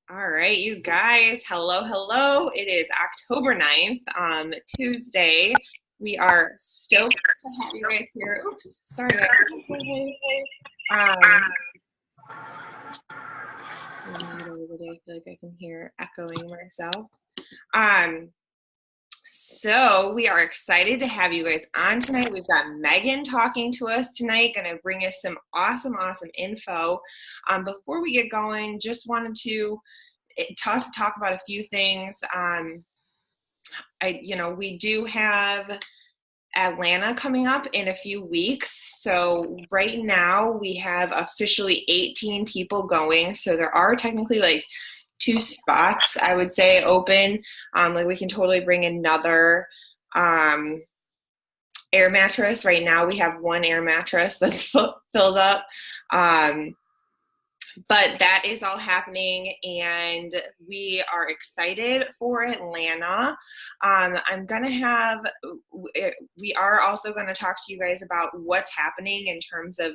All right, you guys. Hello, hello. It is October 9th, Tuesday. We are stoked to have you guys here. Oops, sorry guys. Um, I feel like I can hear echoing myself. Um, so we are excited to have you guys on tonight. We've got Megan talking to us tonight, going to bring us some awesome info. Before we get going, just wanted to talk about a few things. We do have Atlanta coming up in a few weeks. So right now we have officially 18 people going. So there are technically like two spots, I would say, open. Like we can totally bring another air mattress. Right now we have one air mattress that's filled up. But that is all happening, and we are excited for Atlanta. We are also going to talk to you guys about what's happening in terms of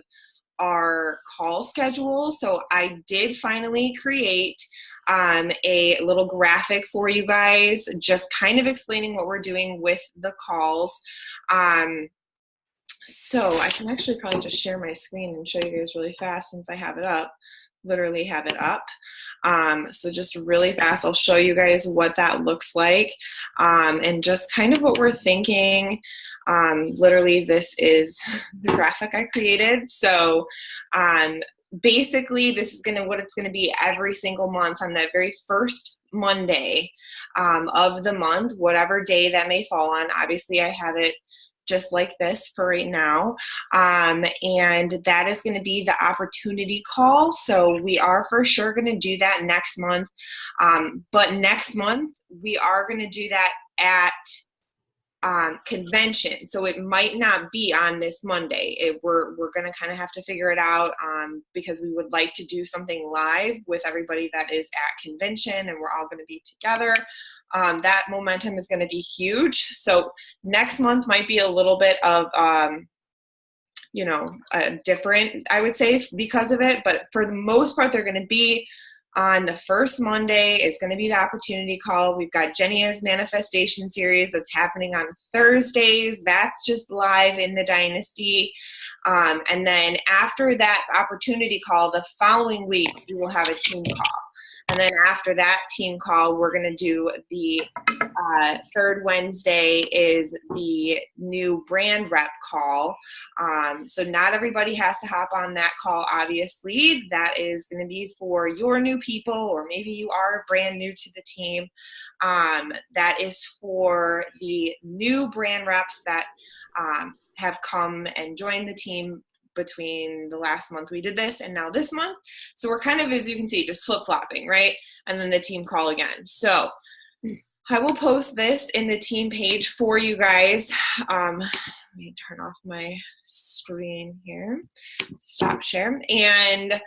our call schedule. So I did finally create a little graphic for you guys, just kind of explaining what we're doing with the calls. So I can actually probably just share my screen and show you guys really fast since I have it up. Literally have it up. So just really fast, I'll show you guys what that looks like, and just kind of what we're thinking. Literally, this is the graphic I created. So basically, this is what it's gonna be every single month on that very first Monday of the month, whatever day that may fall on. Obviously, I have it just like this for right now. And that is going to be the opportunity call. So we are for sure going to do that next month. But next month, we are going to do that at convention. So it might not be on this Monday. We're going to kind of have to figure it out because we would like to do something live with everybody that is at convention, and we're all going to be together. That momentum is going to be huge. So next month might be a little bit of, different, I would say, because of it. But for the most part, they're going to be on the first Monday. It's going to be the opportunity call. We've got Jennia's manifestation series that's happening on Thursdays. That's just live in the Dynasty. And then after that opportunity call, the following week, we will have a team call. And then after that team call, we're going to do the third Wednesday is the new brand rep call. So not everybody has to hop on that call, obviously. That is going to be for your new people, or maybe you are brand new to the team. That is for the new brand reps that have come and joined the team between the last month we did this and now this month. So we're kind of, as you can see, just flip-flopping, right? And then the team call again. So I will post this in the team page for you guys. Let me turn off my screen here. Stop share. And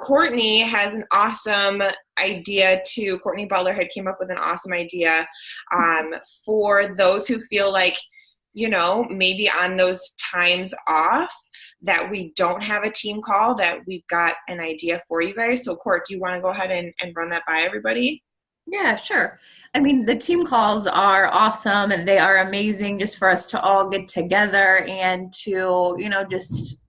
Courtney has an awesome idea too. Courtney Butler had came up with an awesome idea for those who feel like, maybe on those times off that we don't have a team call, that we've got an idea for you guys. So Court, do you want to go ahead and run that by everybody? Yeah, sure. I mean, the team calls are awesome and they are amazing just for us to all get together and to, just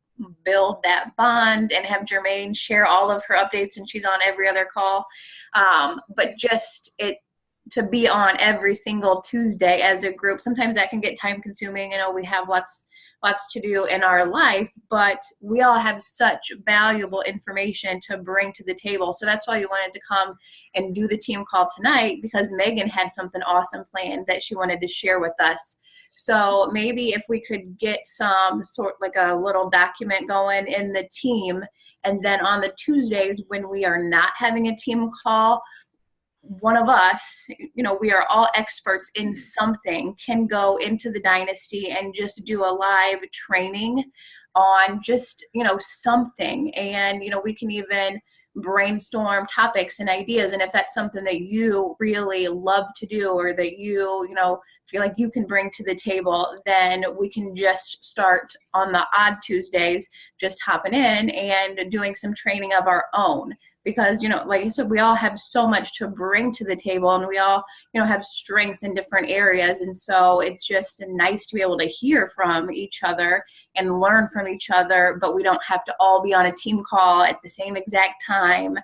build that bond and have Jermaine share all of her updates, and she's on every other call. But just to be on every single Tuesday as a group, sometimes that can get time consuming. We have lots to do in our life, but we all have such valuable information to bring to the table. So that's why we wanted to come and do the team call tonight, because Megan had something awesome planned that she wanted to share with us. So maybe if we could get some sort like a little document going in the team, and then on the Tuesdays when we are not having a team call, one of us, we are all experts in something, can go into the Dynasty and just do a live training on just, something. And, we can even brainstorm topics and ideas. And if that's something that you really love to do, or that you feel like you can bring to the table, then we can just start on the odd Tuesdays, just hopping in and doing some training of our own. because, like I said, we all have so much to bring to the table, and we all, have strengths in different areas. And so it's just nice to be able to hear from each other and learn from each other, but we don't have to all be on a team call at the same exact time,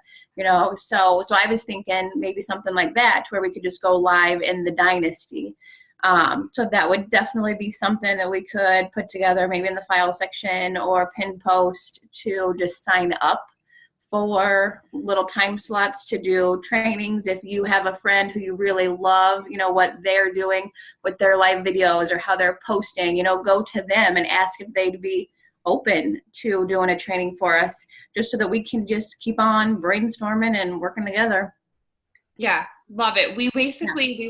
so I was thinking maybe something like that, where we could just go live in the Dynasty. So that would definitely be something that we could put together, maybe in the file section or pin post, to just sign up for little time slots to do trainings. If you have a friend who you really love, what they're doing with their live videos or how they're posting, go to them and ask if they'd be open to doing a training for us, just so that we can just keep on brainstorming and working together. Yeah, love it. We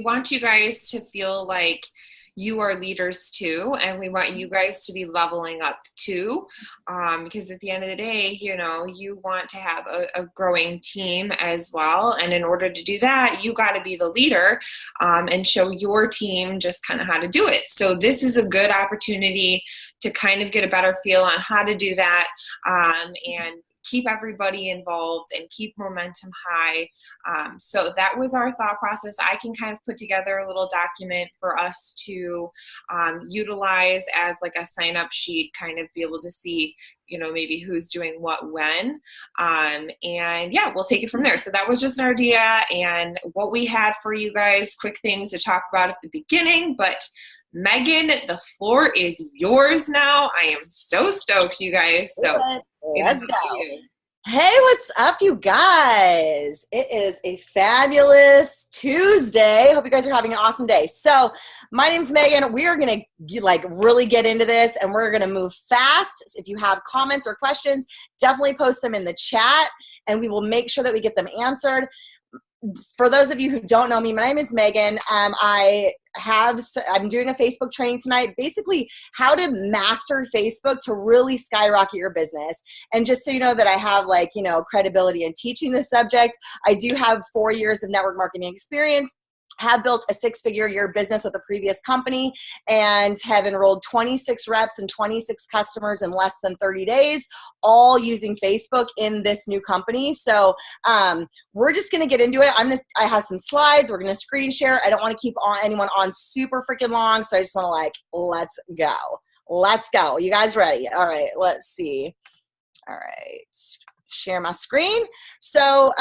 want you guys to feel like you are leaders too, and we want you guys to be leveling up too, because at the end of the day, you want to have a growing team as well. And in order to do that, you got to be the leader, and show your team just kind of how to do it. So this is a good opportunity to kind of get a better feel on how to do that, and keep everybody involved and keep momentum high. So that was our thought process. I can kind of put together a little document for us to utilize as like a sign-up sheet, kind of be able to see, maybe who's doing what when. And yeah, we'll take it from there. So that was just an idea and what we had for you guys, quick things to talk about at the beginning. But Megan, the floor is yours now. I am so stoked, you guys. So let's go. Hey, what's up, you guys? It is a fabulous Tuesday. Hope you guys are having an awesome day. So my name's Megan. We are going to really get into this, and we're going to move fast. If you have comments or questions, definitely post them in the chat, and we will make sure that we get them answered. For those of you who don't know me, my name is Megan. I'm doing a Facebook training tonight, basically how to master Facebook to really skyrocket your business. And just so you know that I have credibility in teaching this subject, I do have 4 years of network marketing experience, have built a 6-figure-a-year business with a previous company, and have enrolled 26 reps and 26 customers in less than 30 days, all using Facebook in this new company. So we're just going to get into it. I have some slides. We're going to screen share. I don't want to keep anyone on super freaking long, so I just want to let's go. Let's go. You guys ready? All right, let's see. All right, share my screen. So,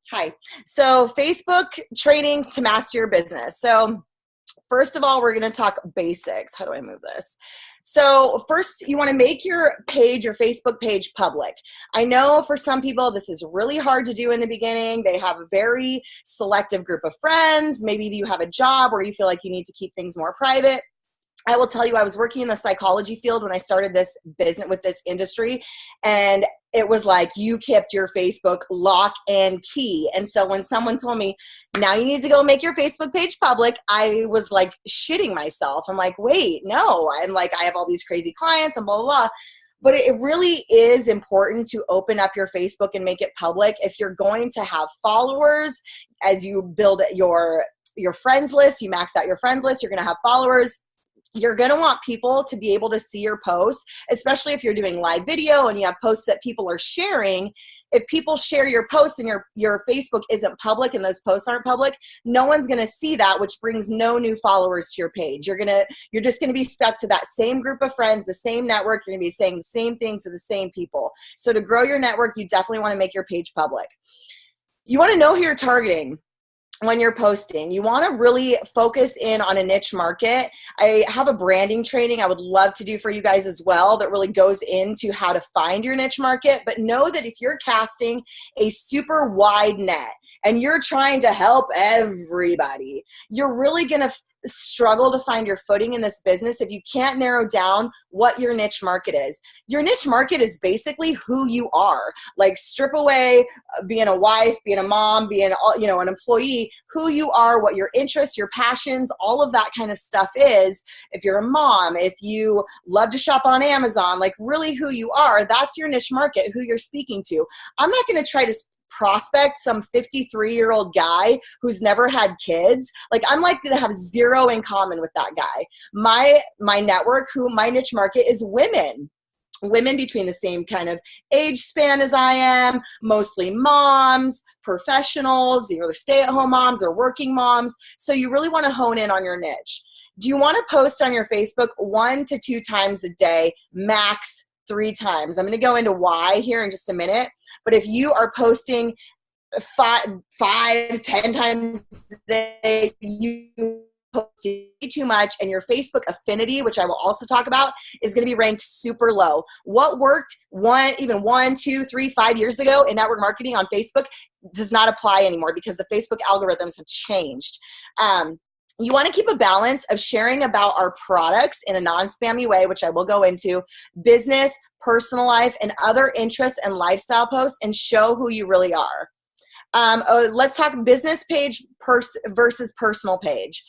hi. So Facebook training to master your business. So first of all, we're going to talk basics. How do I move this? So first, you want to make your Facebook page public. I know for some people, this is really hard to do in the beginning. They have a very selective group of friends. Maybe you have a job where you feel like you need to keep things more private. I will tell you, I was working in the psychology field when I started this business with this industry, and it was like you kept your Facebook lock and key. And so when someone told me, now you need to go make your Facebook page public, I was like shitting myself. I'm like, wait, no. I'm like, I have all these crazy clients and blah, blah, blah. But it really is important to open up your Facebook and make it public. If you're going to have followers, as you build your friends list, you max out your friends list, you're going to have followers. You're going to want people to be able to see your posts, especially if you're doing live video and you have posts that people are sharing. If people share your posts and your Facebook isn't public and those posts aren't public, no one's going to see that, which brings no new followers to your page. You're just going to be stuck to that same group of friends, the same network. You're going to be saying the same things to the same people. So to grow your network, you definitely want to make your page public. You want to know who you're targeting when you're posting. You want to really focus in on a niche market. I have a branding training I would love to do for you guys as well that really goes into how to find your niche market. But know that if you're casting a super wide net and you're trying to help everybody, you're really going to struggle to find your footing in this business if you can't narrow down what your niche market is. Your niche market is basically who you are. Like, strip away being a wife, being a mom, being an employee, who you are, what your interests, your passions, all of that kind of stuff is. If you're a mom, if you love to shop on Amazon, like really who you are, that's your niche market, who you're speaking to. I'm not going to try to prospect some 53-year-old guy who's never had kids. Like, I'm likely to have zero in common with that guy. My network, my niche market is women. women between the same kind of age span as I am, mostly moms, professionals, either stay-at-home moms or working moms. So you really want to hone in on your niche. Do you want to post on your Facebook 1 to 2 times a day, max 3 times? I'm going to go into why here in just a minute. But if you are posting 5, 10 times a day, you posting too much, and your Facebook affinity, which I will also talk about, is going to be ranked super low. What worked 1, 2, 3, 5 years ago in network marketing on Facebook does not apply anymore because the Facebook algorithms have changed. You want to keep a balance of sharing about our products in a non-spammy way, which I will go into, business, personal life, and other interests and lifestyle posts, and show who you really are. Let's talk business page versus personal page.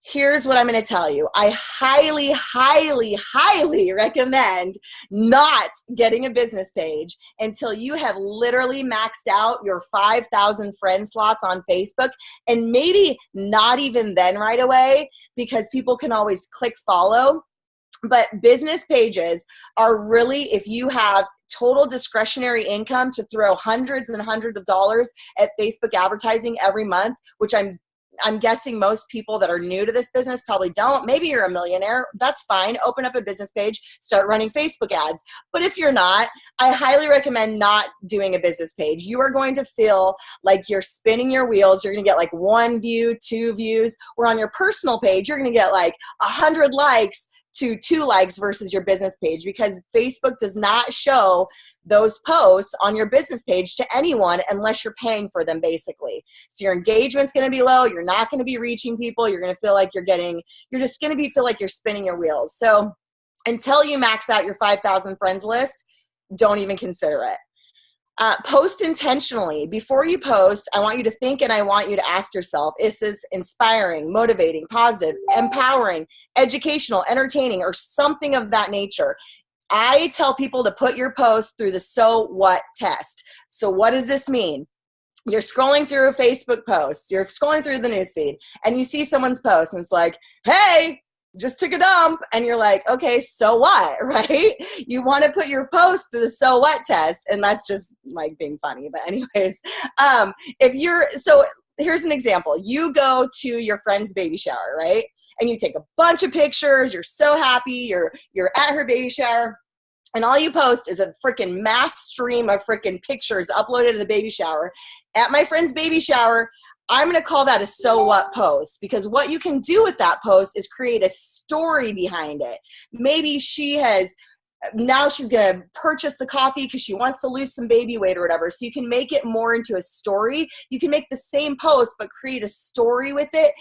Here's what I'm going to tell you. I highly, highly, highly recommend not getting a business page until you have literally maxed out your 5,000 friend slots on Facebook, and maybe not even then right away, because people can always click follow. But business pages are really, if you have total discretionary income to throw hundreds and hundreds of dollars at Facebook advertising every month, which I'm guessing most people that are new to this business probably don't. Maybe you're a millionaire. That's fine. Open up a business page, start running Facebook ads. But if you're not, I highly recommend not doing a business page. You are going to feel like you're spinning your wheels. You're going to get like 1 view, 2 views. Where on your personal page, you're going to get like 100 likes to 2 likes versus your business page, because Facebook does not show those posts on your business page to anyone unless you're paying for them, basically. So your engagement's going to be low. You're not going to be reaching people. You're going to feel like feel like you're spinning your wheels. So until you max out your 5,000 friends list, don't even consider it. Post intentionally. Before you post, I want you to think and I want you to ask yourself, is this inspiring, motivating, positive, empowering, educational, entertaining, or something of that nature? I tell people to put your post through the so what test. So what does this mean? You're scrolling through a Facebook post, you're scrolling through the newsfeed, and you see someone's post and it's like, hey, just took a dump, and you're like, okay, so what, right? You want to put your post through the so what test, and that's just like being funny. But anyways, so here's an example. You go to your friend's baby shower, right? And you take a bunch of pictures. You're so happy. You're at her baby shower. And all you post is a freaking mass stream of freaking pictures uploaded to the baby shower. At my friend's baby shower, I'm going to call that a so what post, because what you can do with that post is create a story behind it. Maybe now she's going to purchase the coffee because she wants to lose some baby weight or whatever. So you can make it more into a story. You can make the same post, but create a story with it.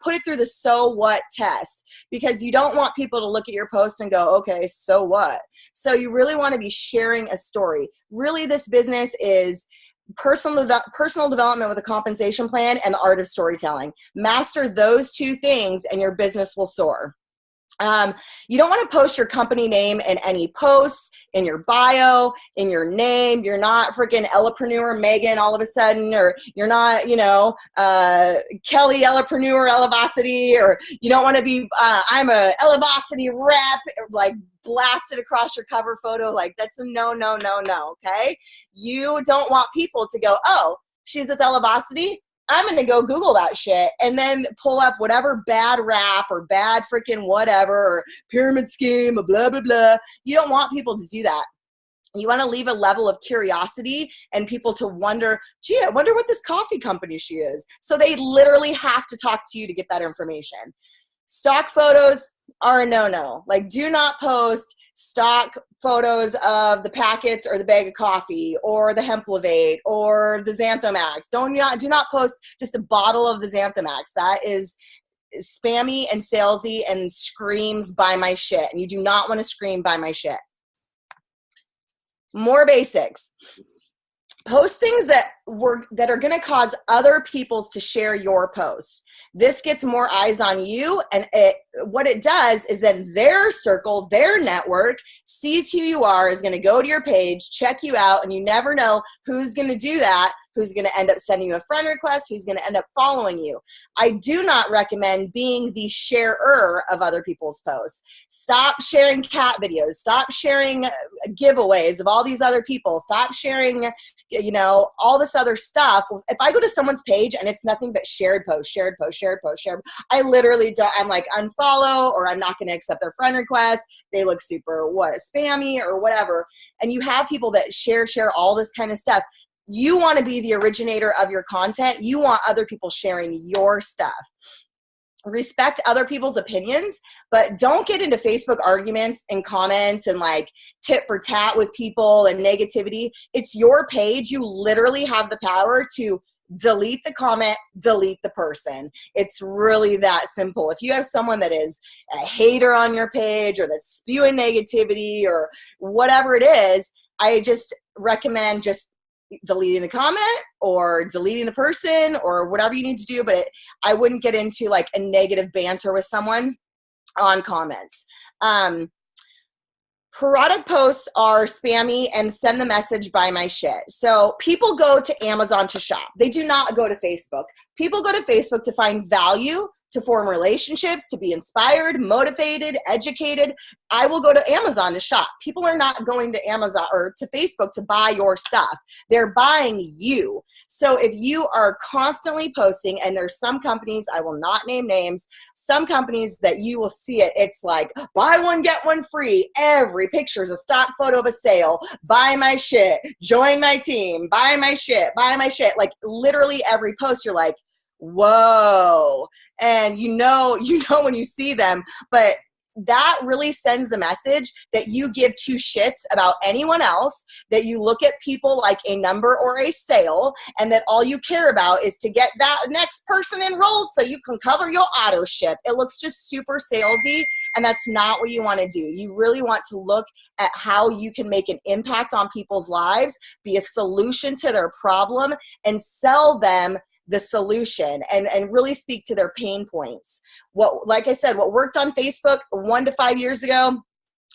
Put it through the so what test, because you don't want people to look at your post and go, okay, so what? So you really want to be sharing a story. Really, this business is personal development with a compensation plan and the art of storytelling. Master those 2 things and your business will soar. You don't want to post your company name in any posts, in your bio, in your name. You're not freaking Ellapreneur Megan all of a sudden, or you're not, Kelly Ellapreneur Elevosity, or you don't want to be, I'm a Elevosity rep, like blasted across your cover photo. Like that's a no, okay? You don't want people to go, oh, she's at Elevosity. I'm going to go Google that shit and then pull up whatever bad rap or bad freaking whatever or pyramid scheme or blah, blah, blah. You don't want people to do that. You want to leave a level of curiosity and people to wonder, gee, I wonder what this coffee company she is. So they literally have to talk to you to get that information. Stock photos are a no-no. Like, do not post stock photos of the packets or the bag of coffee or the Hemplavate or the Xanthomax. Do not post just a bottle of the Xanthomax. That is spammy and salesy and screams buy my shit. And you do not want to scream buy my shit. More basics. Post things that are going to cause other people to share your post. This gets more eyes on you, and what it does is then their circle, their network, sees who you are, is going to go to your page, check you out, and you never know who's going to do that, who's going to end up sending you a friend request, who's going to end up following you. I do not recommend being the sharer of other people's posts. Stop sharing cat videos. Stop sharing giveaways of all these other people. Stop sharing, you know, all this other stuff. If I go to someone's page and it's nothing but shared posts, shared posts, shared posts, shared, I literally don't, I'm like unfollow, or I'm not going to accept their friend request. They look super spammy or whatever. And you have people that share all this kind of stuff. You want to be the originator of your content. You want other people sharing your stuff. Respect other people's opinions, but don't get into Facebook arguments and comments and like tit for tat with people and negativity. It's your page. You literally have the power to delete the comment, delete the person. It's really that simple. If you have someone that is a hater on your page or that's spewing negativity or whatever it is, I just recommend just deleting the comment or deleting the person or whatever you need to do. But I wouldn't get into like a negative banter with someone on comments. Product posts are spammy and send the message buy my shit. So people go to Amazon to shop. They do not go to Facebook. People go to Facebook to find value, to form relationships, to be inspired, motivated, educated. I will go to Amazon to shop. People are not going to Amazon or to Facebook to buy your stuff. They're buying you. So if you are constantly posting, and there's some companies, I will not name names, some companies that you will see it, it's like buy one, get one free. Every picture is a stock photo of a sale. Buy my shit, join my team, buy my shit, buy my shit. Like literally every post you're like, whoa. And you know when you see them, but that really sends the message that you give two shits about anyone else, that you look at people like a number or a sale, and that all you care about is to get that next person enrolled so you can cover your auto ship. It looks just super salesy, and that's not what you want to do. You really want to look at how you can make an impact on people's lives, be a solution to their problem, and sell them the solution and really speak to their pain points. Like I said, what worked on Facebook 1 to 5 years ago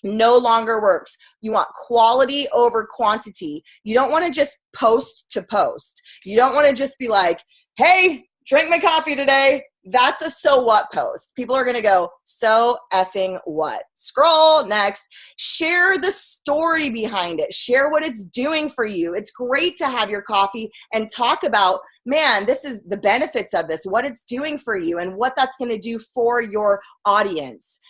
no longer works. You want quality over quantity. You don't want to just post to post. You don't want to just be like, hey, drink my coffee today. That's a so what post. People are going to go, so effing what? Scroll next. Share the story behind it. Share what it's doing for you. It's great to have your coffee and talk about, man, this is the benefits of this, what it's doing for you and what that's going to do for your audience.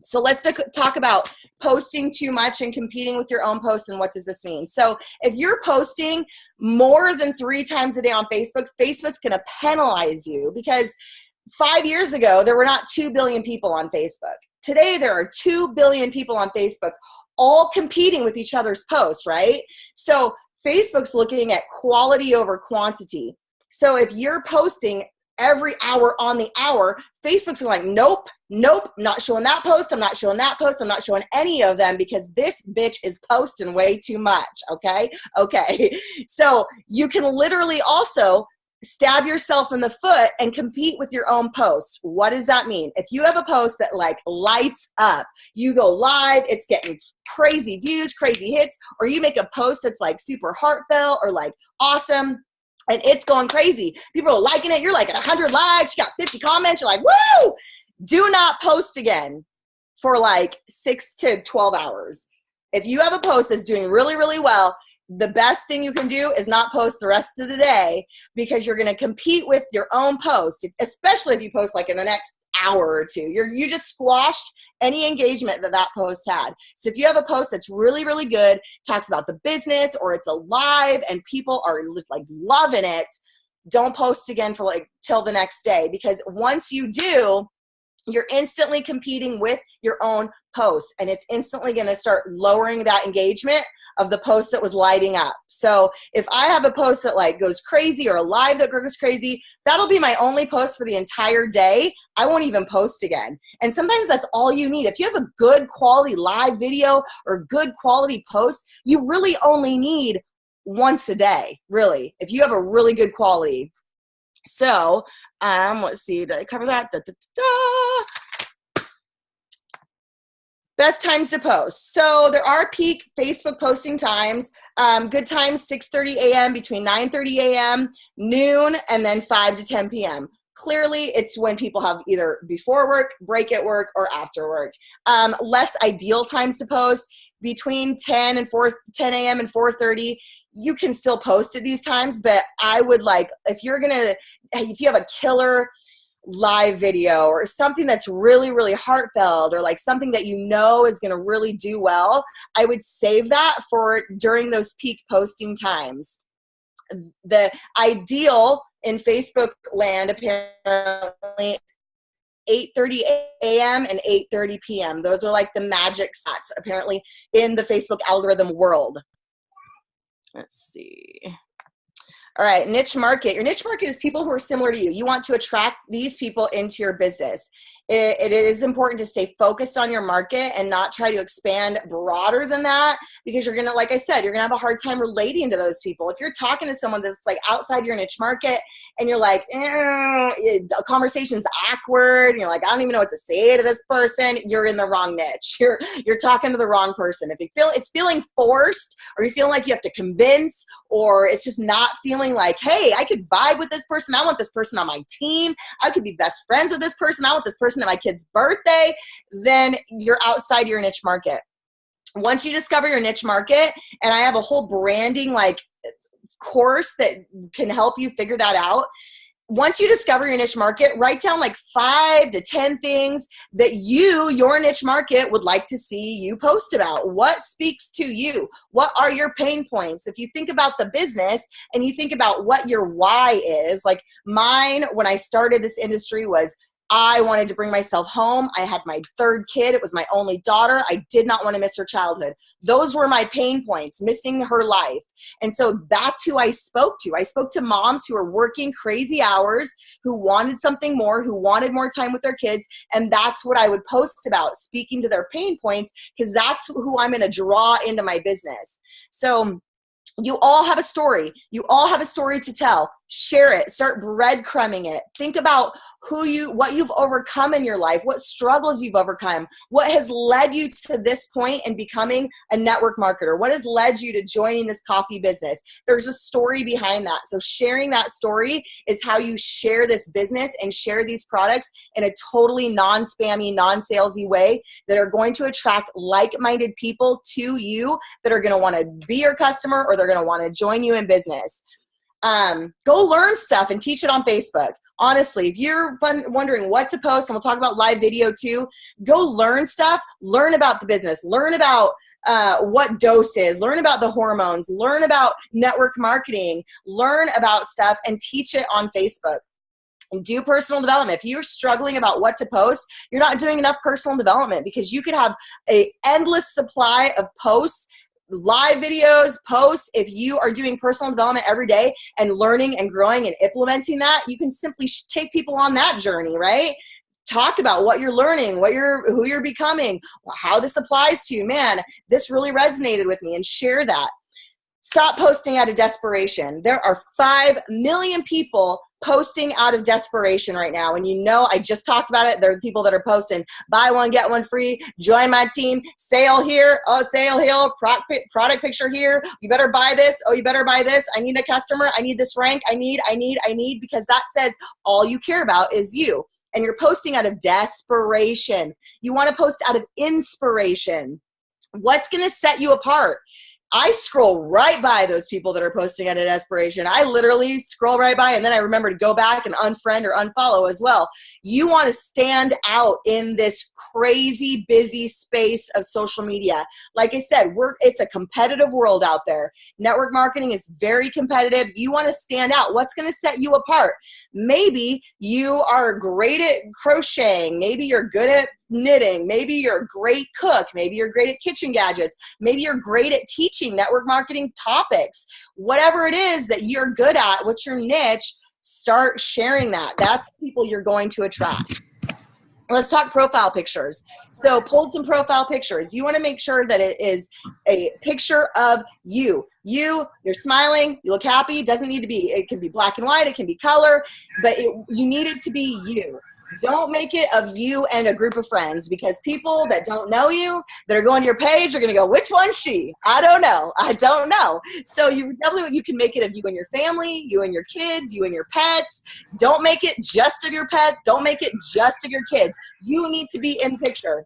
So let's talk about posting too much and competing with your own posts, and what does this mean? So if you're posting more than 3 times a day on Facebook, Facebook's going to penalize you, because 5 years ago, there were not 2 billion people on Facebook. Today, there are 2 billion people on Facebook, all competing with each other's posts, right? So Facebook's looking at quality over quantity. So if you're posting every hour on the hour, Facebook's like, nope, not showing that post. I'm not showing that post. I'm not showing any of them because this bitch is posting way too much. Okay. So you can literally also stab yourself in the foot and compete with your own posts. What does that mean? If you have a post that like lights up, you go live, it's getting crazy views, crazy hits, or you make a post that's like super heartfelt or like awesome, and it's going crazy. People are liking it. You're like at 100 likes. You got 50 comments. You're like, woo! Do not post again for like 6 to 12 hours. If you have a post that's doing really, really well, the best thing you can do is not post the rest of the day, because you're going to compete with your own post, especially if you post like in the next hour or two. You just squashed any engagement that post had. So if you have a post that's really, really good, talks about the business, or it's alive and people are like loving it, don't post again for like till the next day, because once you do, you're instantly competing with your own posts, and it's instantly going to start lowering that engagement of the post that was lighting up. So if I have a post that like goes crazy, or a live that goes crazy, that'll be my only post for the entire day. I won't even post again. And sometimes that's all you need. If you have a good quality live video or good quality post, you really only need once a day, really, if you have a really good quality. So let's see, did I cover that? Best times to post. So there are peak Facebook posting times. Good times, 6:30 a.m., between 9:30 a.m., noon, and then 5 to 10 p.m. Clearly, it's when people have either before work, break at work, or after work. Less ideal times to post, between 10 a.m. and 4:30. You can still post at these times, but I would if you have a killer live video or something that's really, really heartfelt, or like something that you know is going to really do well, I would save that for during those peak posting times. The ideal in Facebook land apparently 8:30 a.m. and 8:30 p.m. Those are like the magic spots apparently in the Facebook algorithm world. Let's see. All right, niche market. Your niche market is people who are similar to you. You want to attract these people into your business. It is important to stay focused on your market and not try to expand broader than that, because you're going to, like I said, you're going to have a hard time relating to those people. If you're talking to someone that's like outside your niche market and you're like, the conversation's awkward, and you're like, I don't even know what to say to this person, you're in the wrong niche. You're talking to the wrong person. If you feel it's feeling forced, or you feel like you have to convince, or it's just not feeling like, hey, I could vibe with this person. I want this person on my team. I could be best friends with this person. I want this person at my kid's birthday. Then you're outside your niche market. Once you discover your niche market, and I have a whole branding course that can help you figure that out. Once you discover your niche market, write down 5 to 10 things that your niche market would like to see you post about. What speaks to you? What are your pain points? If you think about the business and you think about what your why is, like mine when I started this industry was, I wanted to bring myself home. I had my 3rd kid. It was my only daughter. I did not want to miss her childhood. Those were my pain points, missing her life. And so that's who I spoke to. I spoke to moms who were working crazy hours, who wanted something more, who wanted more time with their kids. And that's what I would post about, speaking to their pain points, because that's who I'm going to draw into my business. So you all have a story. You all have a story to tell. Share it. Start breadcrumbing it. Think about what you've overcome in your life, what struggles you've overcome, what has led you to this point in becoming a network marketer, what has led you to joining this coffee business. There's a story behind that. So sharing that story is how you share this business and share these products in a totally non-spammy, non-salesy way that are going to attract like-minded people to you that are going to want to be your customer, or they're going to want to join you in business. Go learn stuff and teach it on Facebook. Honestly, if you're wondering what to post, and we'll talk about live video too, go learn stuff, learn about the business, learn about what dose is, learn about the hormones, learn about network marketing, learn about stuff and teach it on Facebook. And do personal development. If you're struggling about what to post, you're not doing enough personal development, because you could have an endless supply of posts, live videos, posts. If you are doing personal development every day and learning and growing and implementing that, you can simply take people on that journey, right? Talk about what you're learning, who you're becoming, how this applies to you. Man, this really resonated with me, and share that. Stop posting out of desperation. There are 5 million people posting out of desperation right now. And I just talked about it. There are people that are posting, buy one, get one free, join my team, sale here, sale here, product picture here. You better buy this. Oh, you better buy this. I need a customer. I need this rank. I need, because that says all you care about is you. And you're posting out of desperation. You want to post out of inspiration. What's going to set you apart? I scroll right by those people that are posting out of desperation. I literally scroll right by, and then I remember to go back and unfriend or unfollow as well. You want to stand out in this crazy busy space of social media. Like I said, it's a competitive world out there. Network marketing is very competitive. You want to stand out. What's going to set you apart? Maybe you are great at crocheting. Maybe you're good at knitting. Maybe you're a great cook. Maybe you're great at kitchen gadgets. Maybe you're great at teaching network marketing topics. Whatever it is that you're good at, what's your niche, start sharing that. That's the people you're going to attract. Let's talk profile pictures. So pull some profile pictures. You want to make sure that it is a picture of you. You're smiling, you look happy. It can be black and white, it can be color, but you need it to be you. Don't make it of you and a group of friends, because people that don't know you, that are going to your page, are going to go, which one's she? I don't know. So you can make it of you and your family, you and your kids, you and your pets. Don't make it just of your pets. Don't make it just of your kids. You need to be in the picture.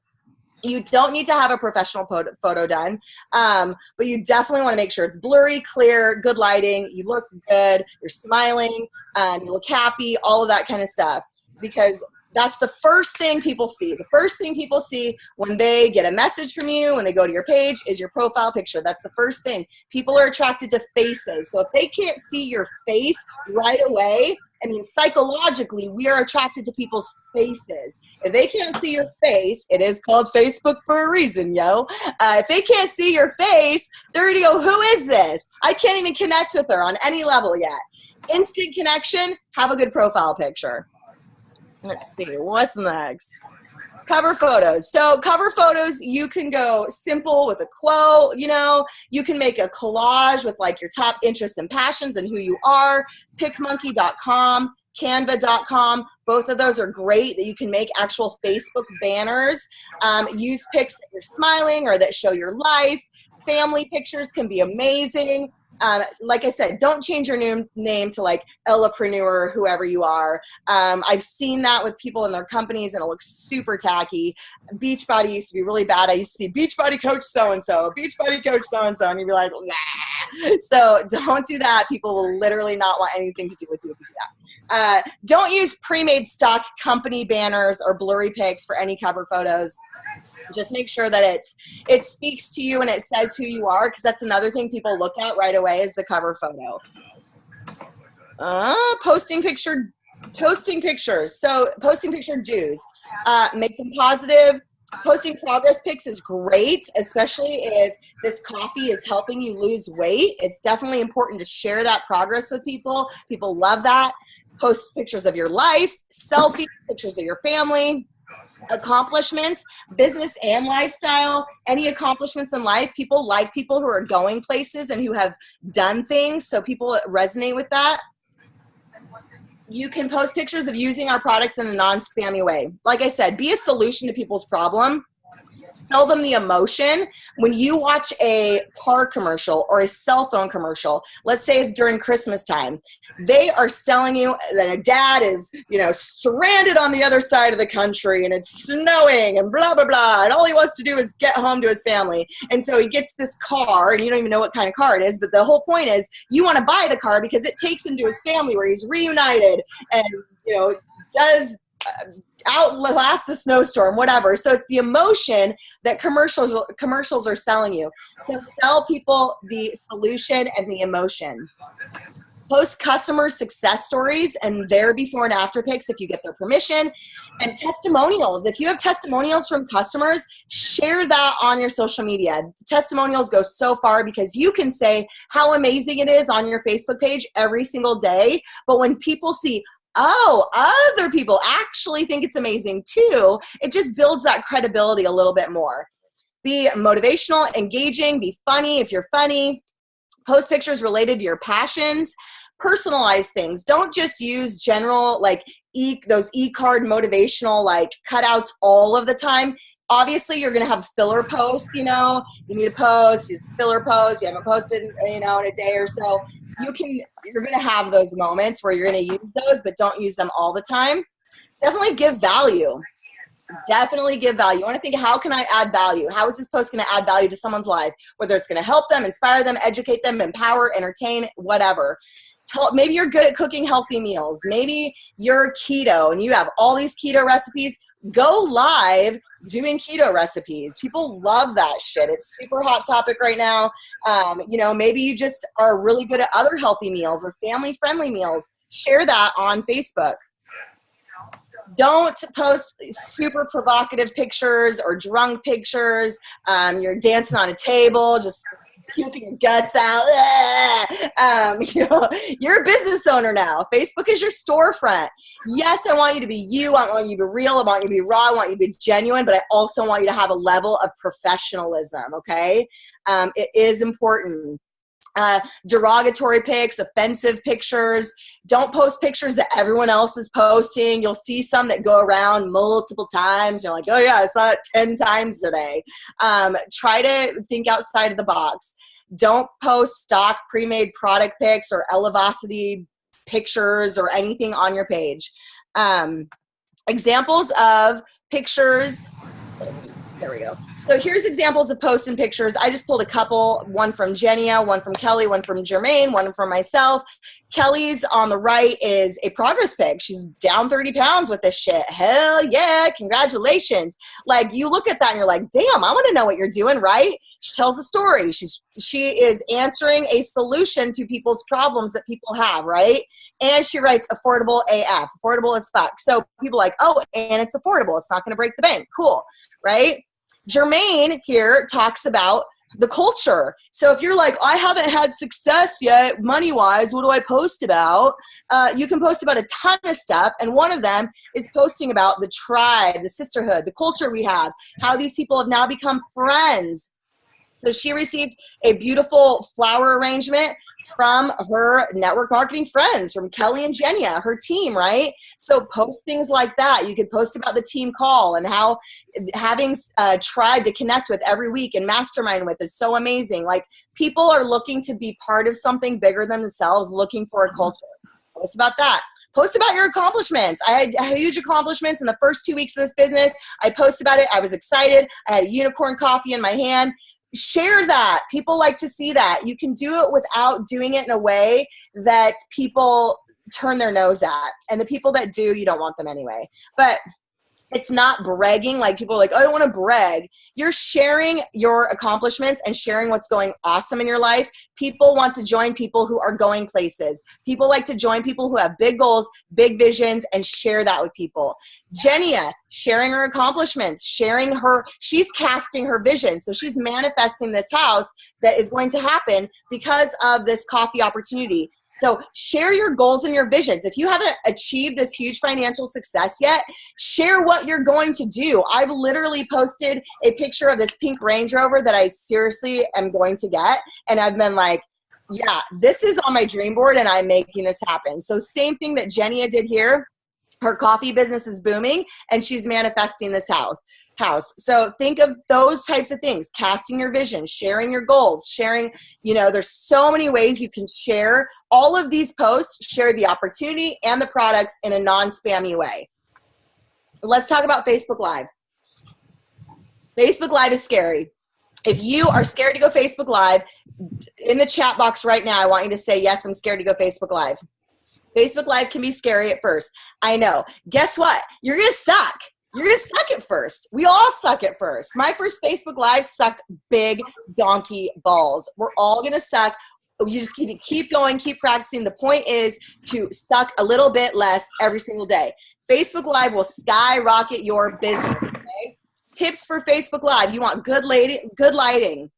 You don't need to have a professional photo done, but you definitely want to make sure it's blurry, clear, good lighting, you look good, you're smiling, you look happy, all of that kind of stuff, because that's the first thing people see. The first thing people see when they get a message from you, when they go to your page, is your profile picture. That's the first thing. People are attracted to faces. So if they can't see your face right away, I mean, psychologically, we are attracted to people's faces. If they can't see your face, it is called Facebook for a reason, yo. If they can't see your face, they're going to go, who is this? I can't even connect with her on any level yet. Instant connection, have a good profile picture. Let's see, what's next? Cover photos. So cover photos, you can go simple with a quote, you can make a collage with like your top interests and passions and who you are. Picmonkey.com, canva.com, both of those are great that you can make actual Facebook banners. Use pics that you're smiling or that show your life. Family pictures can be amazing. Like I said, don't change your name to like Ellapreneur or whoever you are. I've seen that with people in their companies and it looks super tacky. Beachbody used to be really bad. I used to see Beachbody Coach so-and-so, Beachbody Coach so-and-so, and you'd be like, nah. So don't do that. People will literally not want anything to do with you if you do that. Don't use pre-made stock company banners or blurry pics for any cover photos. Just make sure that it speaks to you and it says who you are, because that's another thing people look at right away is the cover photo. Posting pictures. So posting picture do's. Make them positive. Posting progress pics is great, especially if this coffee is helping you lose weight. It's definitely important to share that progress with people. People love that. Post pictures of your life, selfies, pictures of your family. Accomplishments, business and lifestyle, any accomplishments in life. People like people who are going places and who have done things, so people resonate with that. You can post pictures of using our products in a non-spammy way. Like I said, be a solution to people's problem. Tell them the emotion. When you watch a car commercial or a cell phone commercial, let's say it's during Christmas time, they are selling you that a dad is, stranded on the other side of the country and it's snowing and blah, blah, blah. And all he wants to do is get home to his family. And so he gets this car and you don't even know what kind of car it is. But the whole point is you want to buy the car because it takes him to his family where he's reunited and, does outlast the snowstorm, whatever. So it's the emotion that commercials are selling you. So sell people the solution and the emotion. Post customer success stories and their before and after pics if you get their permission, and testimonials. If you have testimonials from customers, share that on your social media. Testimonials go so far because you can say how amazing it is on your Facebook page every single day, but when people see, oh, other people actually think it's amazing too, it just builds that credibility a little bit more. Be motivational, engaging, be funny if you're funny. Post pictures related to your passions. Personalize things. Don't just use general, those e-card motivational, cutouts all of the time. Obviously, you're going to have filler posts, you need to post, use filler posts. You haven't posted, in a day or so. You're going to have those moments where you're going to use those, but don't use them all the time. Definitely give value. Definitely give value. You want to think, how can I add value? How is this post going to add value to someone's life? Whether it's going to help them, inspire them, educate them, empower, entertain, whatever. Maybe you're good at cooking healthy meals. Maybe you're keto and you have all these keto recipes. Go live doing keto recipes. People love that shit. It's super hot topic right now. Maybe you just are really good at other healthy meals or family-friendly meals. Share that on Facebook. Don't post super provocative pictures or drunk pictures. You're dancing on a table, just puking your guts out. You're a business owner now. Facebook is your storefront. Yes, I want you to be you. I want you to be real. I want you to be raw. I want you to be genuine, but I also want you to have a level of professionalism, okay? It is important. derogatory pics, offensive pictures. Don't post pictures that everyone else is posting. You'll see some that go around multiple times. You're like, oh yeah, I saw it 10 times today. Try to think outside of the box. Don't post stock pre-made product pics or Elevacity pictures or anything on your page. Examples of pictures. There we go. So here's examples of posts and pictures. I just pulled a couple, one from Jenia, one from Kelly, one from Jermaine, one from myself. Kelly's on the right is a progress pic. She's down 30 pounds with this shit. Hell yeah, congratulations. Like, you look at that and you're like, damn, I want to know what you're doing, right? She tells a story. She is answering a solution to people's problems that people have, right? And she writes affordable AF, affordable as fuck. So people are like, oh, and it's affordable. It's not going to break the bank. Cool, right? Jermaine here talks about the culture. So if you're like, I haven't had success yet, money-wise, what do I post about? You can post about a ton of stuff, and one of them is posting about the tribe, the sisterhood, the culture we have, how these people have now become friends. So she received a beautiful flower arrangement from her network marketing friends, from Kelly and Jenia, her team, right? So post things like that. You could post about the team call and how having a tribe to connect with every week and mastermind with is so amazing. Like, people are looking to be part of something bigger than themselves, looking for a culture. Post about that. Post about your accomplishments. I had huge accomplishments in the first 2 weeks of this business. I posted about it. I was excited. I had a unicorn coffee in my hand. Share that. People like to see that. You can do it without doing it in a way that people turn their nose at. And the people that do, you don't want them anyway. But it's not bragging. Like, people are like, oh, I don't want to brag. You're sharing your accomplishments and sharing what's going awesome in your life. People want to join people who are going places. People like to join people who have big goals, big visions, and share that with people. Jenia, sharing her accomplishments, she's casting her vision. So she's manifesting this house that is going to happen because of this coffee opportunity. So share your goals and your visions. If you haven't achieved this huge financial success yet, share what you're going to do. I've literally posted a picture of this pink Range Rover that I seriously am going to get. And I've been like, yeah, this is on my dream board and I'm making this happen. So same thing that Jenia did here. Her coffee business is booming and she's manifesting this house. So think of those types of things, casting your vision, sharing your goals, sharing, there's so many ways you can share all of these posts, share the opportunity and the products in a non-spammy way. Let's talk about Facebook Live. Facebook Live is scary. If you are scared to go Facebook Live, in the chat box right now, I want you to say, yes, I'm scared to go Facebook Live. Facebook Live can be scary at first. I know. Guess what? You're going to suck. You're going to suck at first. We all suck at first. My first Facebook Live sucked big donkey balls. We're all going to suck. You just keep going, keep practicing. The point is to suck a little bit less every single day. Facebook Live will skyrocket your business. Okay? Tips for Facebook Live. You want good lighting.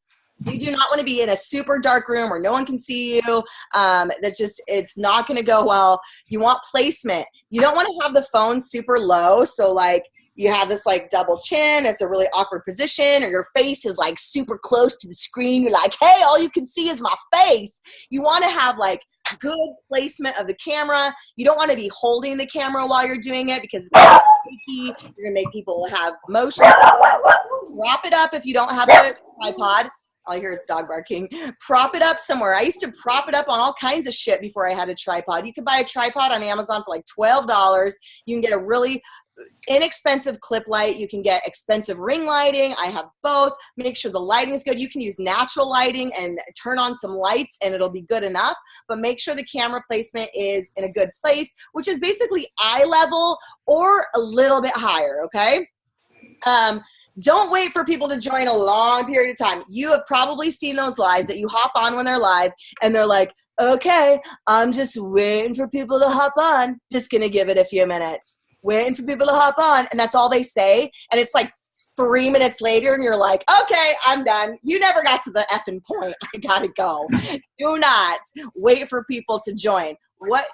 You do not want to be in a super dark room where no one can see you. It's not going to go well. You want placement. You don't want to have the phone super low. So like you have this like double chin. It's a really awkward position, or your face is like super close to the screen. You're like, hey, all you can see is my face. You want to have like good placement of the camera. You don't want to be holding the camera while you're doing it because it's creepy. You're going to make people have motion. Prop it up if you don't have a tripod. All I hear is dog barking. Prop it up somewhere. I used to prop it up on all kinds of shit before I had a tripod. You could buy a tripod on Amazon for like $12. You can get a really inexpensive clip light. You can get expensive ring lighting. I have both. Make sure the lighting is good. You can use natural lighting and turn on some lights and it'll be good enough. But make sure the camera placement is in a good place, which is basically eye level or a little bit higher, okay? Don't wait for people to join a long period of time. You have probably seen those lives that you hop on when they're live and they're like, okay, I'm just waiting for people to hop on. Just going to give it a few minutes. Waiting for people to hop on. And that's all they say. And it's like 3 minutes later and you're like, okay, I'm done. You never got to the effing point. I got to go. Do not wait for people to join.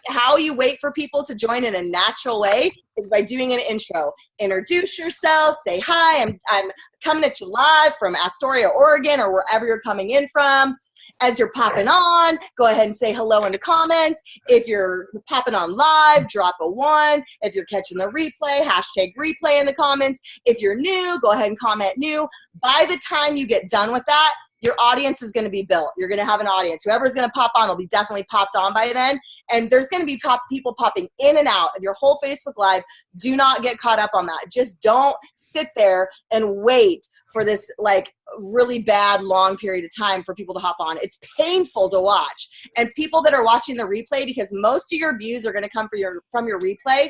How you wait for people to join in a natural way is by doing an intro. Introduce yourself. Say, hi, I'm coming at you live from Astoria, Oregon, or wherever you're coming in from. as you're popping on, go ahead and say hello in the comments. If you're popping on live, drop a 1. If you're catching the replay, hashtag replay in the comments. If you're new, go ahead and comment new. By the time you get done with that, your audience is going to be built. You're going to have an audience. Whoever's going to pop on will be definitely popped on by then. And there's going to be people popping in and out of your whole Facebook Live. Do not get caught up on that. Just don't sit there and wait for this like really bad long period of time for people to hop on. It's painful to watch. And people that are watching the replay, because most of your views are going to come from your replay,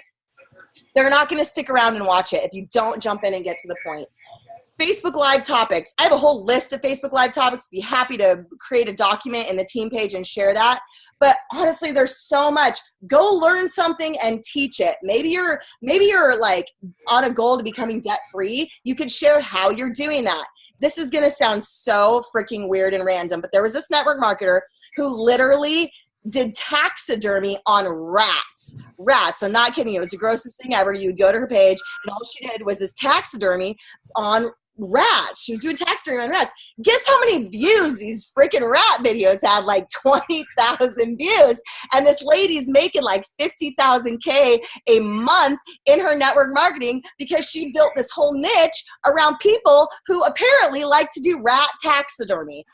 they're not going to stick around and watch it if you don't jump in and get to the point. Facebook Live topics. I have a whole list of Facebook Live topics. Be happy to create a document in the team page and share that. But honestly, there's so much. Go learn something and teach it. Maybe you're like on a goal to becoming debt free. You could share how you're doing that. This is going to sound so freaking weird and random, but there was this network marketer who literally did taxidermy on rats. I'm not kidding you. It was the grossest thing ever. You would go to her page and all she did was this taxidermy on rats. She was doing taxidermy on rats. Guess how many views these freaking rat videos had? Like 20,000 views. And this lady's making like 50,000 K a month in her network marketing because she built this whole niche around people who apparently like to do rat taxidermy.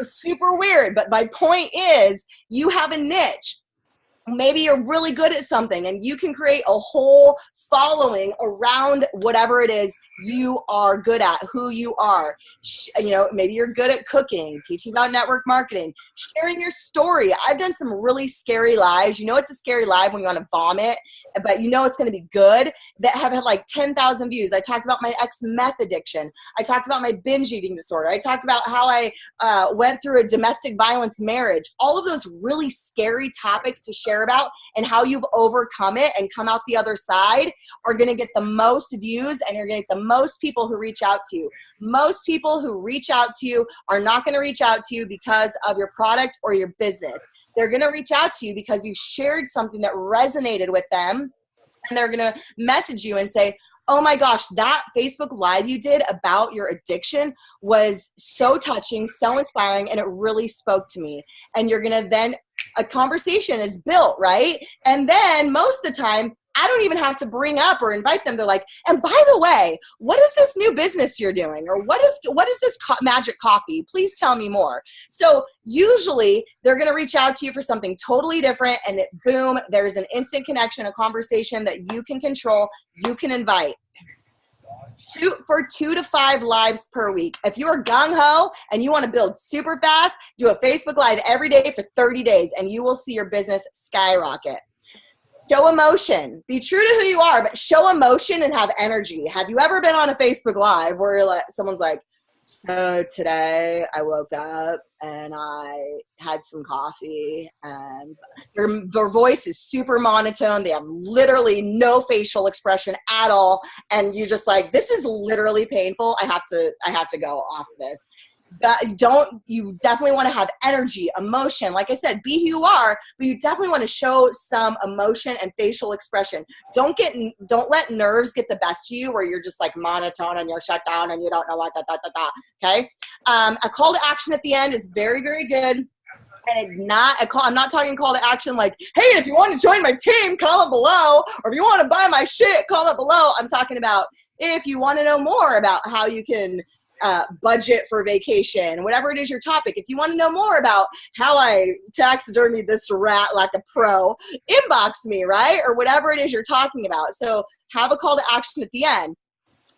Super weird, but my point is you have a niche. Maybe you're really good at something and you can create a whole following around whatever it is you are good at, who you are. You know, maybe you're good at cooking, teaching about network marketing, sharing your story. I've done some really scary lives. You know, it's a scary live when you want to vomit, but you know it's going to be good, that have had like 10,000 views. I talked about my ex-meth addiction. I talked about my binge eating disorder. I talked about how I went through a domestic violence marriage. All of those really scary topics to share about and how you've overcome it and come out the other side are going to get the most views, and you're going to get the most people who reach out to you. Most people who reach out to you are not going to reach out to you because of your product or your business. They're going to reach out to you because you shared something that resonated with them, and they're going to message you and say, oh my gosh, that Facebook Live you did about your addiction was so touching, so inspiring, and it really spoke to me. And you're going to then, a conversation is built, right? And then most of the time, I don't even have to bring up or invite them. They're like, and by the way, what is this new business you're doing? Or what is this magic coffee? Please tell me more. So usually they're going to reach out to you for something totally different, and boom, there's an instant connection, a conversation that you can control, you can invite. Shoot for 2 to 5 lives per week. If you're gung-ho and you want to build super fast, do a Facebook Live every day for 30 days and you will see your business skyrocket. Show emotion. Be true to who you are, but show emotion and have energy. Have you ever been on a Facebook Live where you're like, someone's like, so today I woke up and I had some coffee, and their voice is super monotone. They have literally no facial expression at all. And you're just like, this is literally painful. I have to go off this. But you definitely want to have energy, emotion. Like I said, be who you are, but you definitely want to show some emotion and facial expression. Don't let nerves get the best of you where you're just like monotone and you're shut down and you don't know what, okay? A call to action at the end is very, very good. And I'm not talking call to action like, hey, if you want to join my team, comment below. Or if you want to buy my shit, comment below. I'm talking about if you want to know more about how you can budget for vacation, whatever it is your topic. If you want to know more about how I taxidermied this rat like a pro, inbox me, right? Or whatever it is you're talking about. So have a call to action at the end.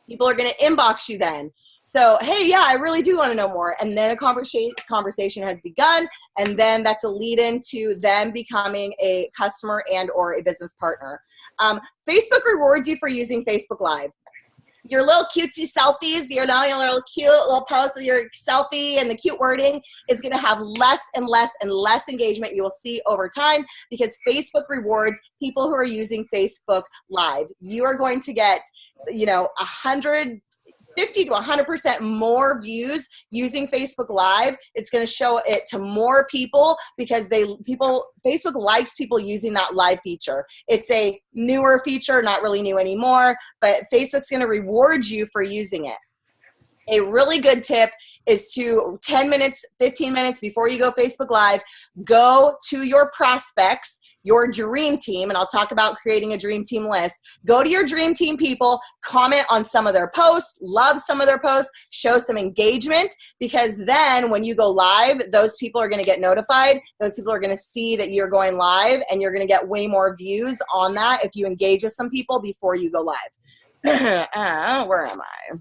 People are going to inbox you then. So, hey, yeah, I really do want to know more. And then a conversation has begun. And then that's a lead into them becoming a customer and or a business partner. Facebook rewards you for using Facebook Live. Your little cutesy selfies, your little cute little post of your selfie and the cute wording is going to have less and less and less engagement you will see over time, because Facebook rewards people who are using Facebook Live. You are going to get, 50 to 100% more views using Facebook Live. It's going to show it to more people because Facebook likes people using that live feature. It's a newer feature, not really new anymore, but Facebook's going to reward you for using it. A really good tip is to 10 minutes, 15 minutes before you go Facebook Live, go to your prospects, your dream team, and I'll talk about creating a dream team list. Go to your dream team people, comment on some of their posts, love some of their posts, show some engagement, because then when you go live, those people are going to get notified. Those people are going to see that you're going live, and you're going to get way more views on that if you engage with some people before you go live. Where am I?